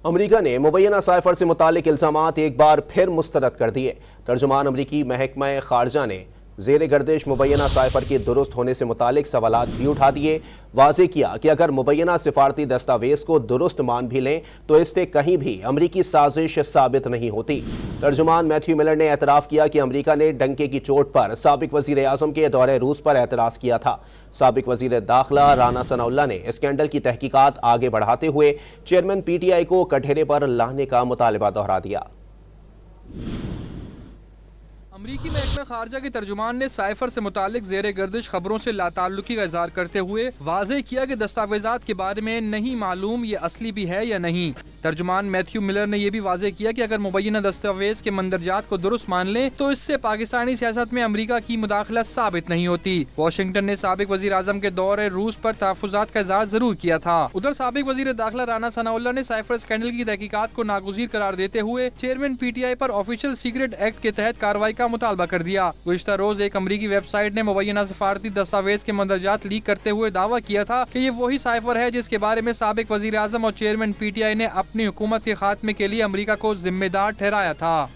امریکہ نے مبینہ سائفر سے متعلق الزامات ایک بار پھر مسترد کر دیے۔ ترجمان امریکی محکمہ خارجہ نے زیر گردش مبینہ سائفر کے درست ہونے سے متعلق سوالات بھی اٹھا دیے۔ واضح کیا کہ اگر مبینہ سفارتی دستاویز کو درست مان بھی لیں تو اس سے کہیں بھی امریکی سازش ثابت نہیں ہوتی۔ ترجمان میتھیو ملر نے اعتراف کیا کہ امریکہ نے ڈنکے کی چوٹ پر سابق وزیر اعظم کے دورہ روس پر اعتراض کیا تھا۔ سابق وزیر داخلہ رانا ثناء اللہ نے اسکینڈل کی تحقیقات آگے بڑھاتے ہوئے چیئرمین پی ٹی آئی کو کٹہرے پر لانے کا مطالبہ دہرا دیا۔ امریکی محکمہ خارجہ کے ترجمان نے سائفر سے متعلق زیر گردش خبروں سے لاتعلقی کا اظہار کرتے ہوئے واضح کیا کہ دستاویزات کے بارے میں نہیں معلوم یہ اصلی بھی ہے یا نہیں۔ ترجمان میتھیو ملر نے یہ بھی واضح کیا کہ اگر مبینہ دستاویز کے مندرجات کو درست مان لیں تو اس سے پاکستانی سیاست میں امریکہ کی مداخلت ثابت نہیں ہوتی۔ واشنگٹن نے سابق وزیر اعظم کے دورہ روس پر تحفظات کا اظہار ضرور کیا تھا۔ ادھر سابق وزیر داخلہ رانا ثناء اللہ نے سائفر اسکینڈل کی تحقیقات کو ناگزیر قرار دیتے ہوئے chairman P T I per official secret act کے تحت کارروائی کا مطالبہ کر دیا۔ گزشتہ روز ایک امریکی ویب سائٹ نے مبینہ سفارتی دستاویز کے مندرجات لیک کرتے ہوئے دعویٰ کیا تھا کہ یہ وہی سائفر ہے جس کے بارے میں سابق وزیر اعظم اور چیئرمین پی ٹی آئی نے اپنی حکومت کے خاتمے کے لیے امریکہ کو ذمہ دار ٹھہرایا تھا۔